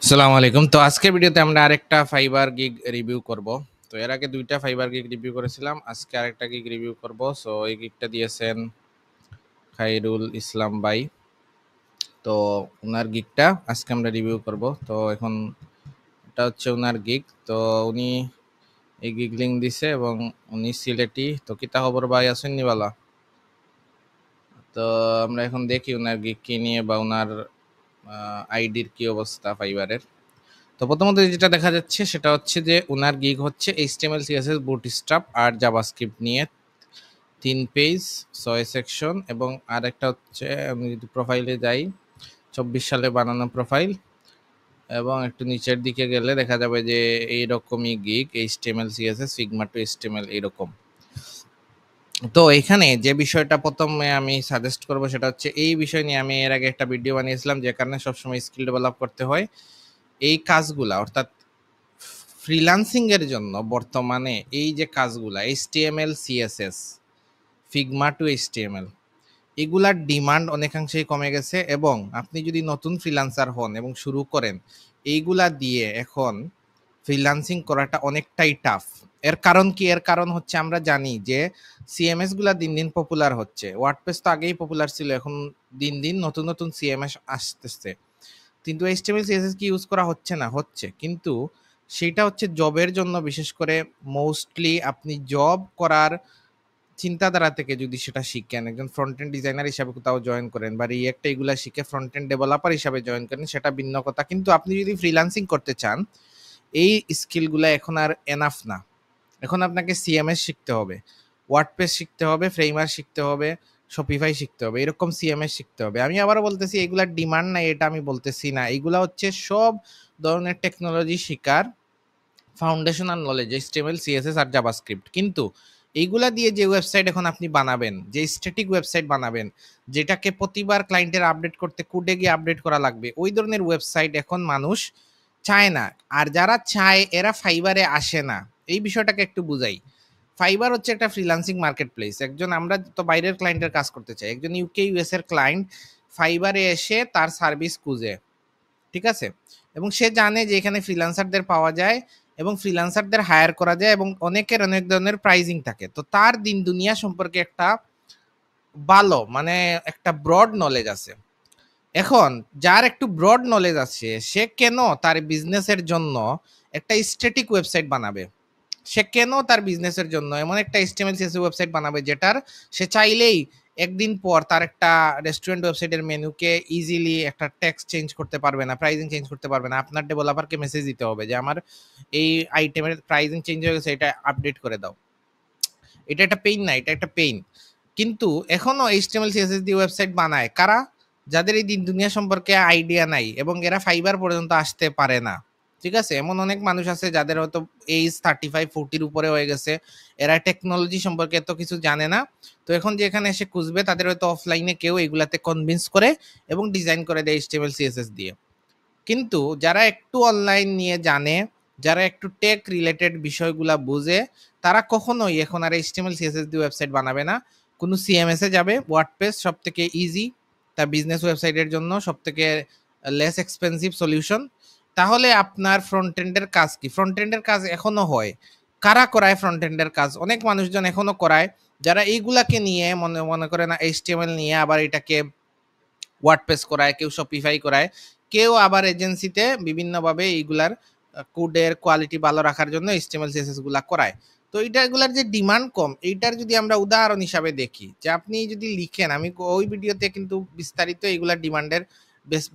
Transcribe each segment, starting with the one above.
আসসালামু আলাইকুম। তো আজকের ভিডিওতে আমরা আরেকটা ফাইবার গিগ রিভিউ করব। তো এর আগে ২ টা ফাইবার গিগ রিভিউ করেছিলাম। আজকে আরেকটা গিগ রিভিউ করব। সো এই গিগটা দিয়েছেন খাইরুল ইসলাম ভাই। তো উনার গিগটা আজকে আমরা রিভিউ করব। তো এখন এটা হচ্ছে উনার গিগ। তো উনি এই গিগ লিংক দিছে এবং উনি সিলেটি। তো কিতা খবর ভাই, আছেন নি বালা? তো আমরা এখন দেখি উনার গিগ কি নিয়ে বা উনার আইডির কি অবস্থা ফাইবারের। তো প্রথমত যেটা দেখা যাচ্ছে সেটা হচ্ছে যে উনার গিগ হচ্ছে এইচটিএমএল সিএসএস বুটস্ট্র্যাপ আর জাভাস্ক্রিপ্ট নিয়ে ৩ পেজ ৬ সেকশন এবং আরেকটা হচ্ছে আমি যদি প্রোফাইলে যাই ২৪ সালে বানানো প্রোফাইল এবং একটু নিচের দিকে গেলে দেখা যাবে যে এইরকমই gig HTML CSS Figma two HTML এইরকম। তো এখানে যে বিষয়টা প্রথমে আমি সাজেস্ট করব সেটা হচ্ছে এই বিষয় নিয়ে আমি এর আগে একটা ভিডিও বানিয়েছিলাম যে কারণে সবসময় স্কিল ডেভেলপ করতে হয়। এই কাজগুলা অর্থাৎ ফ্রিল্যান্সিং এর জন্য বর্তমানে এই যে কাজগুলা HTML CSS Figma two HTML এগুলার ডিমান্ড অনেকাংশেই কমে গেছে এবং আপনি যদি নতুন ফ্রিল্যান্সার হন এবং শুরু করেন এইগুলা দিয়ে এখন ফ্রিল্যান্সিং করাটা অনেকটাই টাফ। এর কারণ কি? এর কারণ হচ্ছে আমরা জানি যে সিএমএস গুলা দিন দিন পপুলার হচ্ছে। ওয়ার্ডপ্রেস তো আগেই পপুলার ছিল, এখন দিন দিন নতুন নতুন সিএমএস আসতেছে, কিন্তু এইচটিএমএল সিএসএস কি ইউজ করা হচ্ছে না? হচ্ছে, কিন্তু সেটা হচ্ছে জবের জন্য, বিশেষ করে মোস্টলি আপনি জব করার চিন্তাধারা থেকে যদি সেটা শিখেন, একজন ফ্রন্ট এন্ড ডিজাইনার হিসাবে কোথাও জয়েন করেন বা রিয়েক্ট এগুলা শিখে ফ্রন্ট এন্ড ডেভেলপার হিসাবে জয়েন করেন, সেটা ভিন্ন কথা। কিন্তু আপনি যদি ফ্রিল্যান্সিং করতে চান, এই স্কিলগুলা এখন আর এনাফ না। এখন আপনাকে সিএমএস শিখতে হবে, ওয়ার্ডপ্রেস শিখতে হবে, ফ্রেমার শিখতে হবে, শপিফাই শিখতে হবে, এরকম সিএমএস শিখতে হবে। আমি আবারও বলতেছি এগুলার ডিমান্ড নাই এটা আমি বলতেছি না। এগুলা হচ্ছে সব ধরনের টেকনোলজি শিকার ফাউন্ডেশনাল নলেজ এইচটিএমএল সিএসএস আর জাভাস্ক্রিপ্ট। কিন্তু এইগুলা দিয়ে যে ওয়েবসাইট এখন আপনি বানাবেন, যে স্ট্যাটিক ওয়েবসাইট বানাবেন, যেটাকে প্রতিবার ক্লায়েন্টের আপডেট করতে কোডে গিয়ে আপডেট করা লাগবে, ওই ধরনের ওয়েবসাইট এখন মানুষ চায় না। আর যারা চায় এরা ফাইবারে আসে না। এই বিষয়টাকে একটু বুঝাই। ফাইবার হচ্ছে একটা ফ্রিল্যান্সিং মার্কেট প্লেস। একজন, আমরা তো বাইরের ক্লায়েন্টের কাজ করতে চাই, একজন ইউকে ইউএস এর ক্লায়েন্ট ফাইবারে এসে তার সার্ভিস খুঁজে, ঠিক আছে? এবং সে জানে যে এখানে ফ্রিল্যান্সারদের পাওয়া যায় এবং ফ্রিল্যান্সারদের হায়ার করা যায় এবং অনেকের অনেক ধরনের প্রাইজিং থাকে। তো তার দিন দুনিয়া সম্পর্কে একটা ভালো, মানে একটা ব্রড নলেজ আছে। এখন যার একটু ব্রড নলেজ আছে সে কেন তার বিজনেসের জন্য একটা স্ট্যাটিক ওয়েবসাইট বানাবে? সে কেন তার বিজনেসের জন্য এমন একটা এইচটিএমএল সিএসএস ওয়েবসাইট বানাবে যেটার সে চাইলেই একদিন পর তার একটা রেস্টুরেন্ট ওয়েবসাইটের মেনুকে ইজিলি একটা টেক্সট চেঞ্জ করতে পারবে না, প্রাইজিং চেঞ্জ করতে পারবে না। আপনার ডেভেলপারকে মেসেজ দিতে হবে যে আমার এই আইটেমের প্রাইজিং চেঞ্জ হয়ে গেছে, এটা আপডেট করে দাও। এটা একটা পেইন না? এটা একটা পেইন। কিন্তু এখনো এইচটিএমএল সিএসএস দিয়ে ওয়েবসাইট বানায় কারা? যাদের এই দিন দুনিয়া সম্পর্কে আইডিয়া নাই এবং এরা ফাইবার পর্যন্ত আসতে পারে না। ঠিক আছে? এমন অনেক মানুষ আছে যাদের হয়তো এইজ 35-40 উপরে হয়ে গেছে। এরা টেকনোলজি সম্পর্কে এত কিছু জানে না। তো এখন যে এখানে এসে খুঁজবে তাদের হয়তো অফলাইনে কেউ এগুলাতে কনভিন্স করে এবং ডিজাইন করে দেয় এইচটিএমএল সিএসএস দিয়ে। কিন্তু যারা একটু অনলাইন নিয়ে জানে, যারা একটু টেক রিলেটেড বিষয়গুলা বুঝে, তারা কখনোই এখন আর এইচটিএমএল সিএসএস দিয়ে ওয়েবসাইট বানাবে না। কোনো সিএমএস এ যাবে। ওয়ার্ডপ্রেস সবথেকে ইজি তার বিজনেস ওয়েবসাইটের জন্য, সবথেকে লেস এক্সপেন্সিভ সলিউশন। তাহলে আপনার ফ্রন্ট এন্ডের কাজ কি? ফ্রন্ট এন্ডের কাজ এখনো হয়। কারা করায় ফ্রন্ট এন্ডের কাজ? অনেক মানুষজন এখনো করায় যারা এইগুলাকে নিয়ে মনে মনে করে না এইচটিএমএল নিয়ে আবার এটাকে ওয়ার্ডপ্রেস করায়, কেউ শপিফাই করায়, কেউ আবার এজেন্সিতে বিভিন্নভাবে এইগুলার কোডের কোয়ালিটি ভালো রাখার জন্য এইচটিএমএল সিএসএস গুলা করায়। তো এগুলার যে ডিমান্ড কম, এইটার যদি আমরা উদাহরণ হিসাবে দেখি যে আপনি যদি লিখেন, আমি ওই ভিডিওতে কিন্তু বিস্তারিত এইগুলার ডিমান্ডের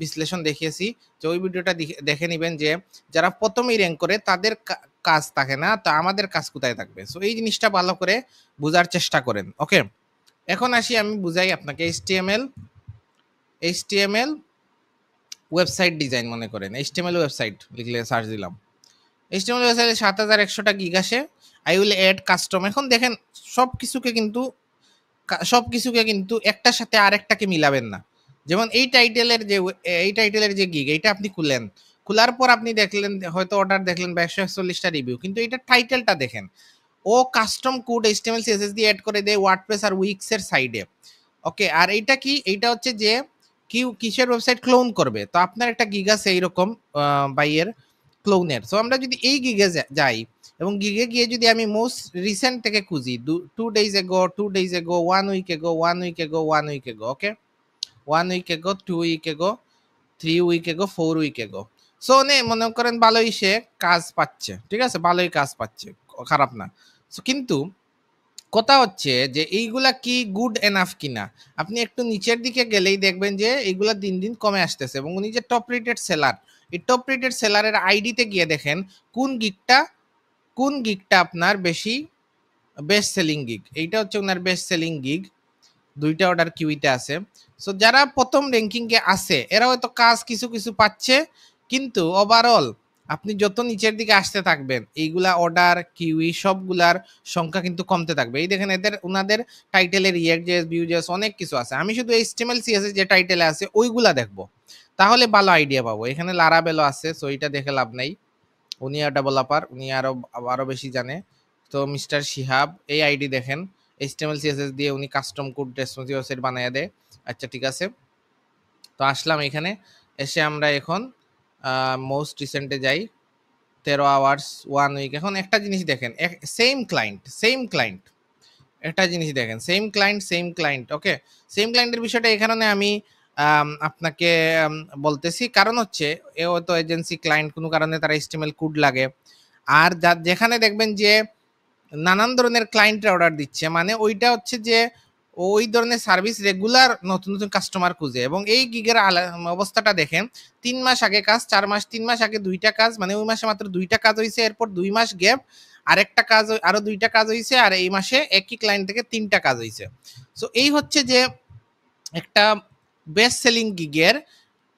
বিশ্লেষণ দেখিয়েছি, যে ওই ভিডিওটা দেখে নিবেন যে যারা প্রথমেই র্যাঙ্ক করে তাদের কাজ থাকে না, তো আমাদের কাজ কোথায় থাকবে? সো এই জিনিসটা ভালো করে বোঝার চেষ্টা করেন। ওকে, এখন আসি, আমি বুঝাই আপনাকে। এইচটিএমএল ওয়েবসাইট ডিজাইন, মনে করেন এইচটিএমএল ওয়েবসাইট লিখলে সার্চ দিলাম, এইচটিএমএল ওয়েবসাইটে ৭,১০০টা গিগ আসে। I will add custom. এখন দেখেন সব কিছুকে কিন্তু একটার সাথে আরেকটাকে মিলাবেন না। যেমন এই টাইটেলের যে গিগ, এইটা আপনি খুললেন, খোলার পর আপনি দেখলেন হয়তো অর্ডার দেখলেন বা ১৪১টা রিভিউ, কিন্তু এইটার টাইটেলটা দেখেন। ও কাস্টম কোড এইচটিএমএল সিএসএস দিয়ে অ্যাড করে দেয় ওয়ার্ডপ্রেস আর উইক্স এর সাইডে। ওকে, আর এইটা কি? এইটা হচ্ছে যে কিসের ওয়েবসাইট ক্লোন করবে। তো আপনার একটা গিগ আছে এইরকম বাইয়ের ক্লোনের। সো আমরা যদি এই গিগে যাই এবং গিগে গিয়ে যদি আমি মোস্ট রিসেন্ট থেকে খুঁজি 2 days ago, 2 days ago, 1 week ago, 1 week ago, 1 week ago, ওকে? 1 week ago, 2 week ago, 3 week ago, 4 week ago. So মনে করেন ভালোই সে কাজ পাচ্ছে। ঠিক আছে? ভালোই কাজ পাচ্ছে। খারাপ না। সো কিন্তু কথা হচ্ছে যে এইগুলা কি গুড এনাফ কিনা। আপনি একটু নিচের দিকে গেলেই দেখবেন যে এইগুলা দিন দিন কমে আসতেছে এবং উনি যে টপ রেটেড সেলার, এই টপ রেটেড সেলারের আইডিতে গিয়ে দেখেন কোন গিগটা আপনার বেশি বেস্ট সেলিং গিগ। এইটা হচ্ছে ওনার বেস্ট সেলিং গিগ। 2টা অর্ডার কিউইতে আছে। সো যারা প্রথম র্যাঙ্কিংয়ে আছে এরা হয়তো কাজ কিছু কিছু পাচ্ছে, কিন্তু ওভারঅল আপনি যত নিচের দিকে আসতে থাকবেন এইগুলা অর্ডার কিউই সবগুলার সংখ্যা কিন্তু কমতে থাকবে। এই দেখেন ওনাদের টাইটেলের রিয়েক্ট.জেএস, ভিউ.জেএস অনেক কিছু আছে। আমি শুধু HTML CSS যে টাইটেলে আছে ওইগুলা দেখবো, তাহলে ভালো আইডিয়া পাবো। এখানে লারাবেলও আছে, সো এটা দেখে লাভ নাই। উনি ডেভেলপার, উনি আরো বেশি জানে। তো মিস্টার শিহাব এই আইডি দেখেন, HTML CSS দিয়ে উনি কাস্টম কোড রেসপন্সিভ ওয়েবসাইট বানিয়ে দেয়। আচ্ছা ঠিক আছে, তো আসলাম এখানে। এসে আমরা এখন মোস্ট রিসেন্টে যাই, 13 আওয়ার্স 1 উইক। এখন একটা জিনিস দেখেন, সেম ক্লায়েন্ট একটা জিনিস দেখেন, সেম ক্লায়েন্ট ওকে। সেম ক্লায়েন্টের বিষয়টা এখানে আমি আপনাকে বলতেছি, কারণ হচ্ছে এ হয়তো এজেন্সি ক্লায়েন্ট, কোনো কারণে তারা HTML কোড লাগে। আর যেখানে দেখবেন যে নানান ধরনের ক্লায়েন্টরা অর্ডার দিচ্ছে, মানে ওইটা হচ্ছে যে ওই ধরনের সার্ভিস রেগুলার নতুন নতুন কাস্টমার খুঁজে। এবং এই গিগের অবস্থাটা দেখেন, 3 মাস আগে কাজ, 4 মাস, 3 মাস আগে 2টা কাজ, মানে ওই মাসে মাত্র 2টা কাজ হয়েছে, এরপর 2 মাস গ্যাপ, আরেকটা কাজ, আরো 2টা কাজ হয়েছে, আর এই মাসে একই ক্লায়েন্ট থেকে 3টা কাজ হয়েছে। সো এই হচ্ছে যে একটা বেস্ট সেলিং গিগের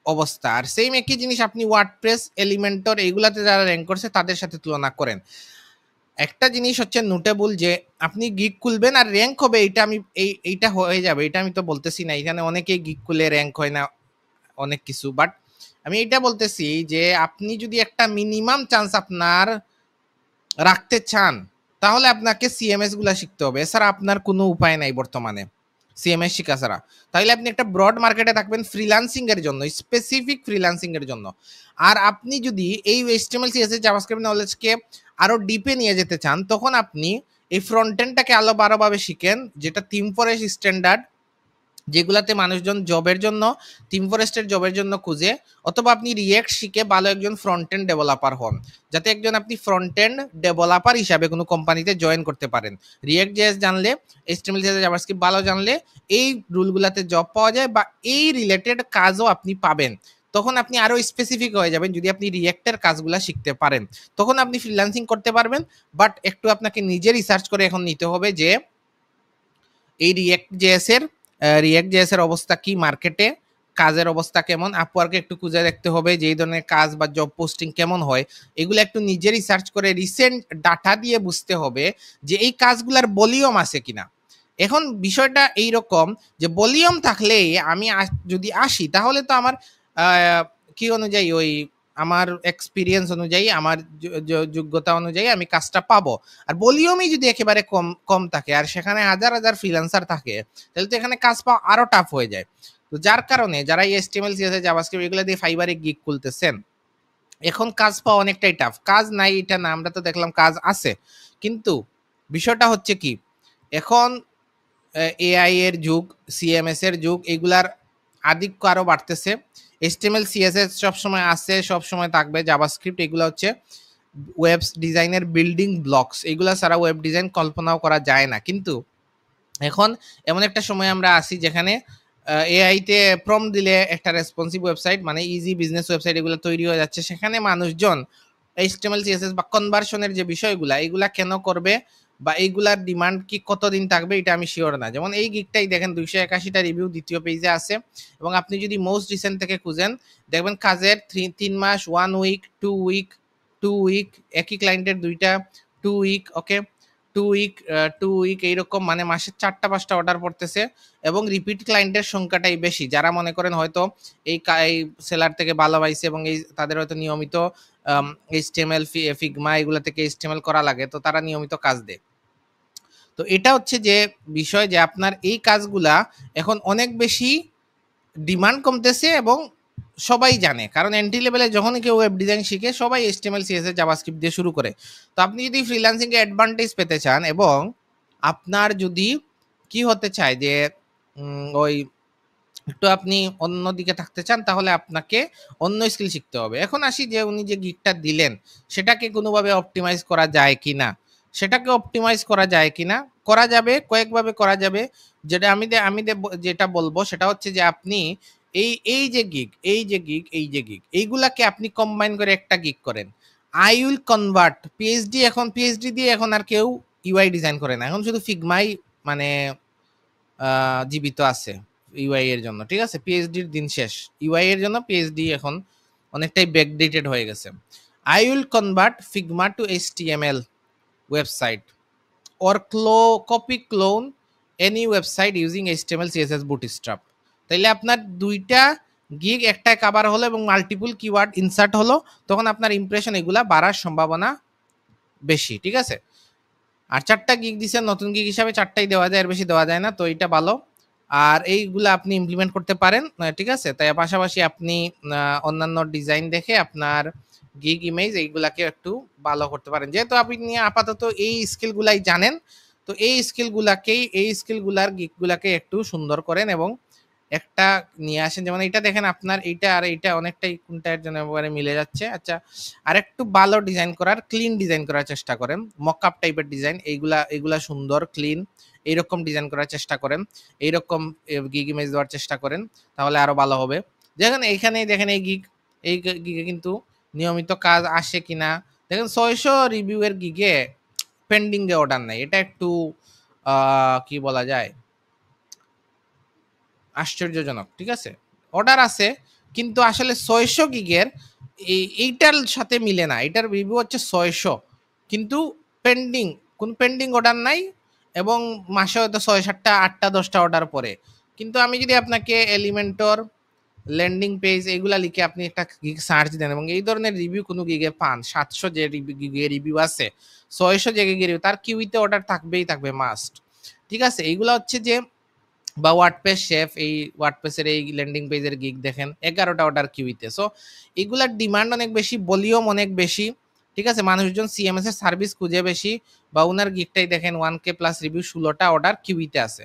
অবস্থা। আর সেম একই জিনিস আপনি ওয়ার্ডপ্রেস, এলিমেন্টর এইগুলাতে যারা র্যাঙ্ক করছে তাদের সাথে তুলনা করেন। একটা জিনিস হচ্ছে নোটেবল, যে আপনি গিগ খুলবেন আর র্যাঙ্ক হবে, এইটা হয়ে যাবে, এটা আমি তো বলতেছি না। এখানে অনেকেই গিগ খুলে র্যাঙ্ক হয় না অনেক কিছু, বাট আমি এটা বলতেছি যে আপনি যদি একটা মিনিমাম চান্স আপনার রাখতে চান, তাহলে আপনাকে সিএমএস গুলা শিখতে হবে। এছাড়া আপনার কোনো উপায় নাই বর্তমানে সিএমএস শিখা ছাড়া। তাহলে আপনি একটা ব্রড মার্কেটে থাকবেন ফ্রিল্যান্সিং এর জন্য, স্পেসিফিক ফ্রিল্যান্সিং এর জন্য। আর আপনি যদি এই HTML CSS জাভাস্ক্রিপ্ট নলেজকে আরো ডিপে নিয়ে যেতে চান, তখন আপনি এই ফ্রন্ট এন্ডটাকে আলো ভালোভাবে শিখেন, যেটা থিম ফরেস্ট স্ট্যান্ডার্ড, যেগুলাতে মানুষজন জবের জন্য, থিম ফরেস্টের জবের জন্য খুঁজে। অথবা আপনি রিয়েক্ট শিখে ভালো একজন ফ্রন্ট এন্ড ডেভেলপার হন, যাতে একজন আপনি ফ্রন্ট এন্ড ডেভেলপার হিসাবে কোনো কোম্পানিতে জয়েন করতে পারেন। রিয়েক্ট.জেএস জানলে, HTML CSS জাভাস্ক্রিপ্ট ভালো জানলে এই রুলগুলাতে জব পাওয়া যায়, বা এই রিলেটেড কাজও আপনি পাবেন। তখন আপনি আরো স্পেসিফিক হয়ে যাবেন যদি আপনি রিয়েক্টের কাজগুলা শিখতে পারেন, তখন আপনি ফ্রিল্যান্সিং করতে পারবেন। বাট একটু আপনাকে নিজে রিসার্চ করে এখন নিতে হবে যে এই রিয়েক্ট.জেএস এর অবস্থা কি, মার্কেটে কাজের অবস্থা কেমন, আপওয়ার্কে একটু খুঁজে দেখতে হবে যে এই ধরনের কাজ বা জব পোস্টিং কেমন হয়। এগুলো একটু নিজে রিসার্চ করে রিসেন্ট ডাটা দিয়ে বুঝতে হবে যে এই কাজগুলোর ভলিউম আছে কিনা। এখন বিষয়টা এইরকম যে ভলিউম থাকলে আমি যদি আসি, তাহলে তো আমার কি অনুযায়ী, ওই আমার এক্সপিরিয়েন্স অনুযায়ী, আমার যোগ্যতা অনুযায়ী আমি কাজটা পাবো। আর ভলিউমই যদি একেবারে কম কম থাকে আর সেখানে হাজার হাজার ফ্রিল্যান্সার থাকে, তাহলে তো এখানে কাজ পাওয়া আরো টাফ হয়ে যায়। তো যার কারণে যারা এই HTML CSS জাভাস্ক্রিপ্ট এগুলো দিয়ে ফাইবারে গিগ খুলতেছেন, এখন কাজ পাওয়া অনেকটাই টাফ। কাজ নাই এটা না, আমরা তো দেখলাম কাজ আছে, কিন্তু বিষয়টা হচ্ছে কি, এখন AI এর যুগ, CMS এর যুগ, এগুলার আধিক্য আরো বাড়তেছে। HTML CSS সবসময় আছে, সবসময় থাকবে। জাভাস্ক্রিপ্ট এগুলো হচ্ছে ওয়েব ডিজাইনের বিল্ডিং ব্লকস, এগুলা ছাড়া ওয়েব ডিজাইন কল্পনাও করা যায় না। কিন্তু এখন এমন একটা সময় আমরা আসি যেখানে AI তে প্রম্পট দিলে একটা রেসপন্সিভ ওয়েবসাইট, মানে ইজি বিজনেস ওয়েবসাইট এগুলো তৈরি হয়ে যাচ্ছে। সেখানে মানুষজন HTML CSS বা কনভার্সনের যে বিষয়গুলা, এগুলা কেন করবে বা এইগুলার ডিমান্ড কি কতদিন থাকবে, এটা আমি শিওর না। যেমন এই গিগটাই দেখেন, 281টা রিভিউ দ্বিতীয় পেজে আছে। এবং আপনি যদি মোস্ট রিসেন্ট থেকে খুঁজেন, দেখবেন কাজের 3 মাস, 1 উইক, 2 উইক, 2 উইক, একই ক্লায়েন্টের 2টা, 2 উইক, ওকে, 2 উইক, 2 উইক, এইরকম, মানে মাসে 4টা 5টা অর্ডার পড়তেছে। এবং রিপিট ক্লায়েন্টের সংখ্যাটাই বেশি, যারা মনে করেন হয়তো এই সেলার থেকে ভালো পাইছে এবং এই তাদের হয়তো নিয়মিত HTML, ফিগমা এগুলো থেকে HTML করা লাগে, তো তারা নিয়মিত কাজ দেয়। তো এটা হচ্ছে যে বিষয়, যে আপনার এই কাজগুলা এখন অনেক বেশি ডিমান্ড কমতেছে এবং সবাই জানে, কারণ এন্ট্রি লেভেলে যখন কেউ ওয়েব ডিজাইন শিখে সবাই HTML CSS জাভাস্ক্রিপ্ট দিয়ে শুরু করে। তো আপনি যদি ফ্রিল্যান্সিং এ অ্যাডভান্টেজ পেতে চান এবং আপনার যদি কি হতে চায় যে ওই একটু আপনি অন্যদিকে থাকতে চান, তাহলে আপনাকে অন্য স্কিল শিখতে হবে। এখন আসি যে উনি যে গিগটা দিলেন সেটাকে কোনোভাবে অপটিমাইজ করা যায় কিনা। সেটাকে অপটিমাইজ করা যায় কিনা, করা যাবে, কয়েকভাবে করা যাবে। যেটা যেটা বলবো সেটা হচ্ছে যে আপনি এই যে গিগ এইগুলাকে আপনি কম্বাইন করে একটা গিগ করেন। আই উইল কনভার্ট পিএইচডি, এখন পিএইচডি দিয়ে এখন আর কেউ ইউআই ডিজাইন করে না, এখন শুধু ফিগমাই মানে জীবিত আছে ইউআই এর জন্য। ঠিক আছে, পিএইচডির দিন শেষ, ইউআই এর জন্য পিএইচডি এখন অনেকটাই ব্যাকডেটেড হয়ে গেছে। I will convert Figma to HTML website or copy clone any website using HTML CSS bootstrap। তাইলে আপনার দুইটা গিগ একটাই কভার হলো এবং মাল্টিপল কিওয়ার্ড ইনসার্ট হলো, তখন আপনার ইমপ্রেশন এগুলা বাড়ার সম্ভাবনা বেশি। ঠিক আছে, আর 4টা গিগ দিছেন নতুন গিগ হিসাবে, 4টাই দেওয়া যায়, এর বেশি দেওয়া যায় না, তো এটা ভালো। আর এইগুলা আপনি ইমপ্লিমেন্ট করতে পারেন। ঠিক আছে, তাই পাশাপাশি আপনি অন্যান্য ডিজাইন দেখে আপনার গিগ ইমেজ এইগুলাকে একটু ভালো করতে পারেন। যেহেতু আপনি আপাতত এই স্কিলগুলাই জানেন, তো এই স্কিলগুলার গিগগুলাকে একটু সুন্দর করেন এবং একটা নিয়ে আসেন। যেমন এইটা দেখেন, আপনার এইটা আর এইটা অনেকটাই কোনটার জন্য একেবারে মিলে যাচ্ছে। আচ্ছা, আর একটু ভালো ডিজাইন করার, ক্লিন ডিজাইন করার চেষ্টা করেন। মকআপ টাইপের ডিজাইন এইগুলা সুন্দর ক্লিন এইরকম ডিজাইন করার চেষ্টা করেন, এইরকম গিগ ইমেজ দেওয়ার চেষ্টা করেন, তাহলে আরো ভালো হবে। দেখেন এইখানে দেখেন এই গিগে কিন্তু নিয়মিত কাজ আসে কিনা দেখেন। 600 রিভিউ এর গিগে পেন্ডিং এ অর্ডার নাই, এটা একটু কি বলা যায়, আশ্চর্যজনক। ঠিক আছে, অর্ডার আছে কিন্তু আসলে 600 গিগের এইটার সাথে মিলে না। এটার রিভিউ হচ্ছে 600, কিন্তু পেন্ডিং, কোনো পেন্ডিং অর্ডার নাই এবং মাসে হয়তো 6-7টা 8টা 10টা অর্ডার পরে। কিন্তু আমি যদি আপনাকে এলিমেন্টর ল্যান্ডিং পেজ এগুলা লিখে আপনি একটা গিগ সার্চ দেন এবং এই ধরনের রিভিউ কোনো গিগে পান, 700 যে গিগে রিভিউ আছে, 600 যে গিগে রিভিউ, তার কিউইতে অর্ডার থাকবেই থাকবে মাস্ট। ঠিক আছে, এইগুলা হচ্ছে যে, বা ওয়ার্ডপ্রেস শেফ, এই ওয়ার্ডপ্রেসের এই ল্যান্ডিং পেজের গিগ দেখেন 11টা অর্ডার কিউইতে। সো এগুলার ডিমান্ড অনেক বেশি, ভলিউম অনেক বেশি। ঠিক আছে, মানুষজন সিএমএস এর সার্ভিস খুঁজে বেশি। বা উনার গিগটাই দেখেন 1K প্লাস রিভিউ, 16টা অর্ডার কিউইতে আছে।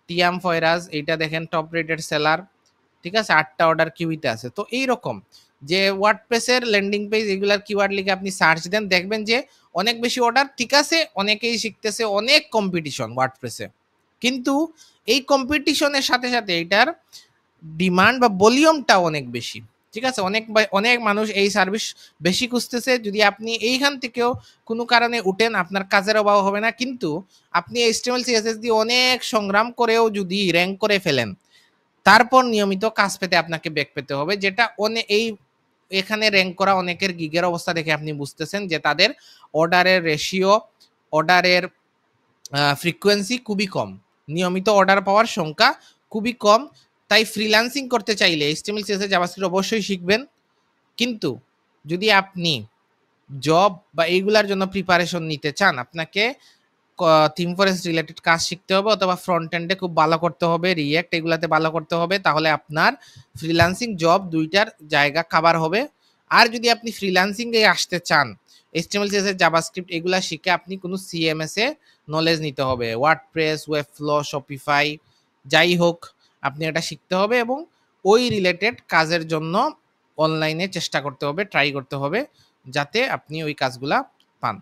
টিয়াম ফয়রাজ এইটা দেখেন টপ রেটেড সেলার, ঠিক আছে, 8টা অর্ডার কিউইতে আছে। তো এইরকম যে ওয়ার্ডপ্রেসের ল্যান্ডিং পেজ এগুলার কিওয়ার্ড লিখে আপনি সার্চ দেন, দেখবেন যে অনেক বেশি অর্ডার। ঠিক আছে, অনেকেই শিখতেছে, অনেক কম্পিটিশন ওয়ার্ডপ্রেসে, কিন্তু এই কম্পিটিশনের সাথে সাথে এটার ডিমান্ড বা ভলিউমটা অনেক বেশি। ঠিক আছে, অনেক মানুষ এই সার্ভিস বেশি খুঁজতেছে। যদি আপনি এইখান থেকেও কোনো কারণে উঠেন, আপনার কাজের অভাব হবে না, কিন্তু আপনি HTML CSS দিয়ে অনেক সংগ্রাম করেও যদি র্যাঙ্ক করে ফেলেন, তারপর নিয়মিত কাজ পেতে আপনাকে ব্যাক পেতে হবে। যেটা এখানে র্যাঙ্ক করা অনেকের গিগের অবস্থা দেখে আপনি বুঝতেছেন যে তাদের অর্ডারের রেশিও, অর্ডারের ফ্রিকোয়েন্সি খুবই কম, নিয়মিত অর্ডার পাওয়ার সংখ্যা খুবই কম। তাই ফ্রিল্যান্সিং করতে চাইলে HTML CSS জাভাস্ক্রিপ্ট অবশ্যই শিখবেন, কিন্তু যদি আপনি জব বা এইগুলার জন্য প্রিপারেশন নিতে চান, আপনাকে থিম ফরেস্ট রিলেটেড কাজ শিখতে হবে, অথবা ফ্রন্ট এন্ডে খুব ভালো করতে হবে, রিঅ্যাক্ট এগুলাতে ভালো করতে হবে, তাহলে আপনার ফ্রিল্যান্সিং জব দুইটার জায়গা কাভার হবে। আর যদি আপনি ফ্রিল্যান্সিং এ আসতে চান, HTML CSS জাভাস্ক্রিপ্ট এগুলা শিখে আপনি কোনো CMS এ নলেজ নিতে হবে, ওয়ার্ডপ্রেস, ওয়েবফ্লো, শপিফাই, যাই হোক আপনি এটা শিখতে হবে এবং ওই রিলেটেড কাজের জন্য অনলাইনে চেষ্টা করতে হবে, ট্রাই করতে হবে, যাতে আপনি ওই কাজগুলা পান।